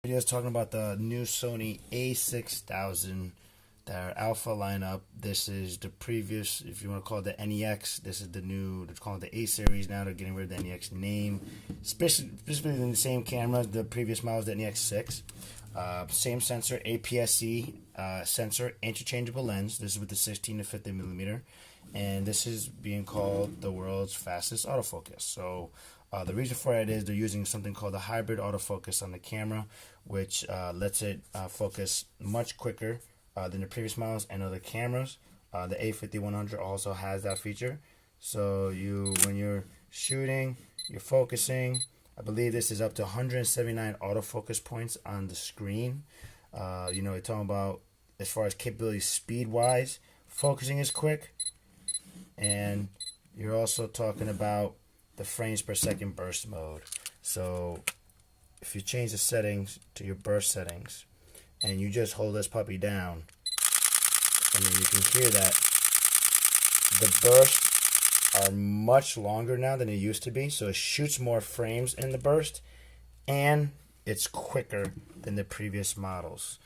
Video is talking about the new Sony a6000, their alpha lineup. This is the previous, if you want to call it the NEX, this is the new, they're calling it the A series now. They're getting rid of the NEX name, specifically in the same camera, the previous model is the NEX 6. Same sensor, APS-C sensor, interchangeable lens. This is with the 16 to 50 millimeter, and this is being called the world's fastest autofocus. So the reason for it is they're using something called a hybrid autofocus on the camera, which lets it focus much quicker than the previous models and other cameras. The A5100 also has that feature. So when you're shooting, you're focusing. I believe this is up to 179 autofocus points on the screen. You're talking about as far as capability speed-wise, focusing is quick, and you're also talking about the frames per second burst mode. So if you change the settings to your burst settings and you just hold this puppy down, and then you can hear that the bursts are much longer now than it used to be. So it shoots more frames in the burst, and it's quicker than the previous models.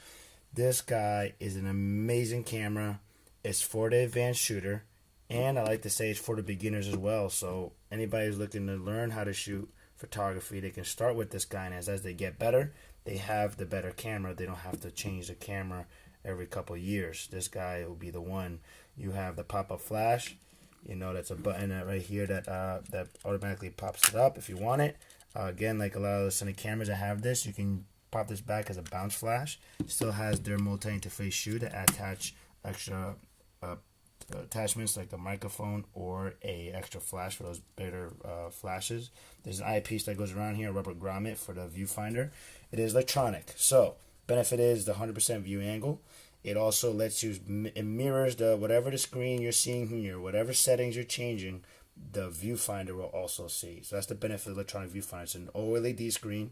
This guy is an amazing camera. It's for the advanced shooter, and I like to say it's for the beginners as well. So anybody who's looking to learn how to shoot photography, they can start with this guy, and as they get better, they have the better camera. They don't have to change the camera every couple of years. This guy will be the one. You have the pop-up flash. That's a button right here that automatically pops it up if you want it. Again, like a lot of the Sony cameras that have this, you can pop this back as a bounce flash. Still has their multi-interface shoe to attach extra attachments like a microphone or a extra flash for those better flashes. There's an eyepiece that goes around here, a rubber grommet for the viewfinder. It is electronic, so benefit is the 100% view angle. It also lets you, it mirrors whatever the screen you're seeing here, whatever settings you're changing, the viewfinder will also see. So that's the benefit of electronic viewfinder. It's an OLED screen,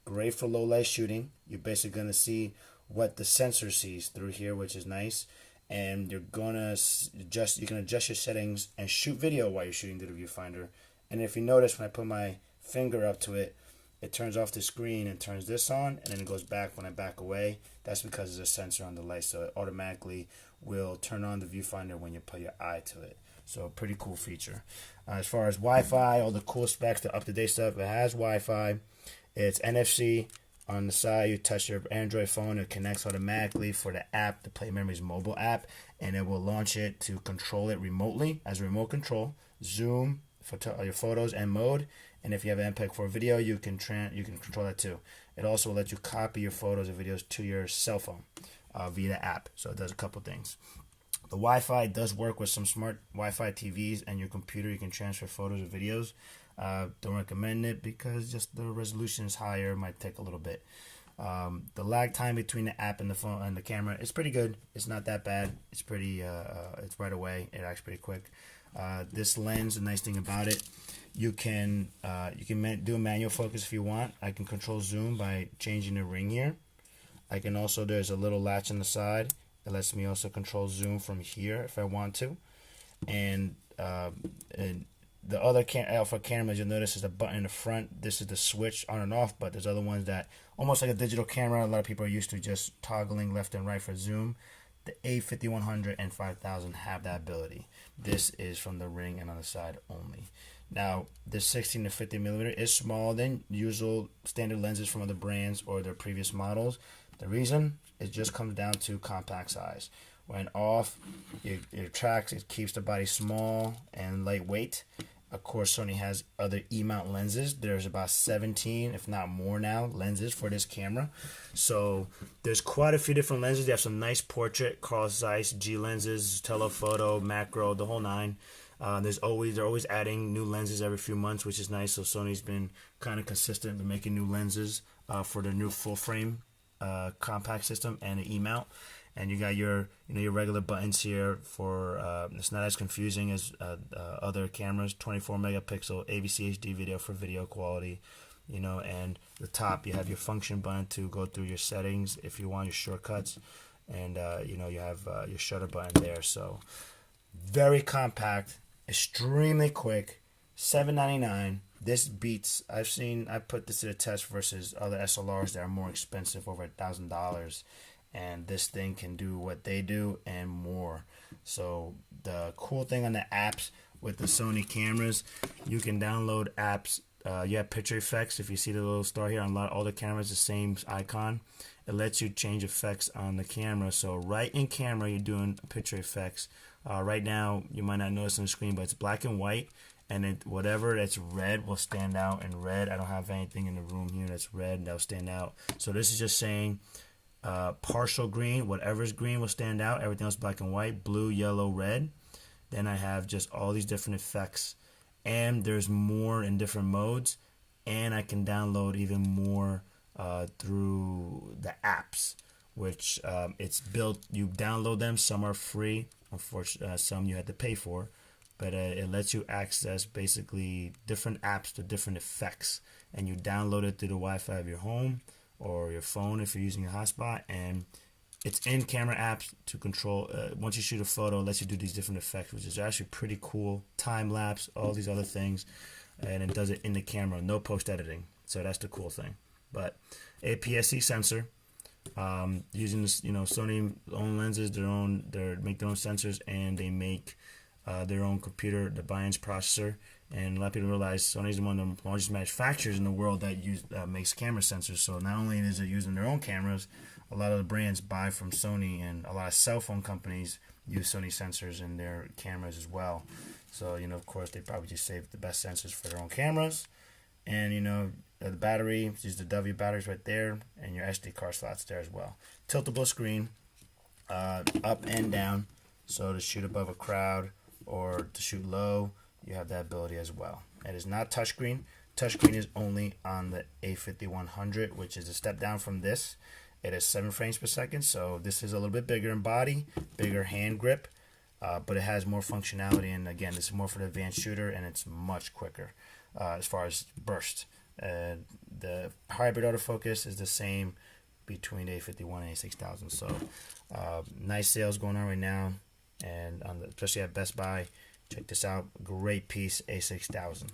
great for low light shooting. You're basically going to see what the sensor sees through here, which is nice. And you can adjust your settings and shoot video while you're shooting through the viewfinder. And if you notice, when I put my finger up to it, it turns off the screen and turns this on, and then it goes back when I back away. That's because there's a sensor on the light, so it automatically will turn on the viewfinder when you put your eye to it. So pretty cool feature. As far as Wi-Fi, all the cool specs, the up-to-date stuff, it has Wi-Fi. It's NFC. On the side, you touch your Android phone, it connects automatically for the app, the Play Memories mobile app, and it will launch it to control it remotely as a remote control. Zoom for your photos and mode, and if you have an MPEG-4 video, you can control that too. It also will let you copy your photos and videos to your cell phone via the app. So it does a couple things. The Wi-Fi does work with some smart Wi-Fi TVs and your computer. You can transfer photos or videos. Don't recommend it because just the resolution is higher. It might take a little bit. The lag time between the app and the phone and the camera is pretty good. It's not that bad. It's pretty. It's right away. It acts pretty quick. This lens, the nice thing about it, you can do a manual focus if you want. I can control zoom by changing the ring here. I can also, there's a little latch on the side. It lets me also control zoom from here if I want to. And the other alpha cameras, you'll notice there's a button in the front. This is the switch on and off, but there's other ones that, almost like a digital camera, a lot of people are used to just toggling left and right for zoom. The A5100 and 5000 have that ability. This is from the ring and on the side only. Now, this 16 to 50 millimeter is smaller than usual standard lenses from other brands or their previous models. The reason, it just comes down to compact size. When off, it tracks, it keeps the body small and lightweight. Of course, Sony has other E-mount lenses. There's about 17, if not more now, lenses for this camera. So there's quite a few different lenses. They have some nice portrait, Carl Zeiss, G lenses, telephoto, macro, the whole nine. They're always adding new lenses every few months, which is nice. So Sony's been kind of consistent in making new lenses for their new full frame compact system and an E-mount. And you got your regular buttons here for it's not as confusing as other cameras. 24 megapixel AVC HD video for video quality, and the top you have your function button to go through your settings if you want your shortcuts, and you have your shutter button there. So very compact, extremely quick, $7.99. This beats. I put this to the test versus other SLRs that are more expensive, over $1,000, and this thing can do what they do and more. So the cool thing on the apps with the Sony cameras, you can download apps. You have picture effects. If you see the little star here on all the cameras, the same icon. It lets you change effects on the camera. So right in camera, you're doing picture effects. Right now, you might not notice on the screen, but it's black and white, and whatever that's red will stand out in red. I don't have anything in the room here that's red that'll stand out. So this is just saying partial green. Whatever's green will stand out. Everything else black and white, blue, yellow, red. Then I have just all these different effects, and there's more in different modes, and I can download even more through the apps, which it's built. You download them. Some are free. Unfortunately, some you have to pay for, but it lets you access basically different apps to different effects, and you download it through the Wi-Fi of your home or your phone if you're using a hotspot, and it's in camera apps to control. Once you shoot a photo, it lets you do these different effects, which is actually pretty cool. Time lapse, all these other things, and it does it in the camera, no post editing. So that's the cool thing. But APS-C sensor, using this, Sony own lenses, they make their own sensors, and they make their own computer, the Bions processor. And a lot of people realize Sony's one of the largest manufacturers in the world that makes camera sensors. So not only is it using their own cameras, a lot of the brands buy from Sony, and a lot of cell phone companies use Sony sensors in their cameras as well. So, of course, they probably just save the best sensors for their own cameras. And, the battery, use the W batteries right there, and your SD card slots there as well. Tiltable screen, up and down, so to shoot above a crowd or to shoot low, you have that ability as well. It is not touchscreen. Touchscreen is only on the A5100, which is a step down from this. It is 7 frames per second, so this is a little bit bigger in body, bigger hand grip, but it has more functionality, and again, this is more for the advanced shooter, and it's much quicker as far as burst. The hybrid autofocus is the same between the A51 and A6000, so nice sales going on right now, and especially at Best Buy. Check this out, great piece, A6000.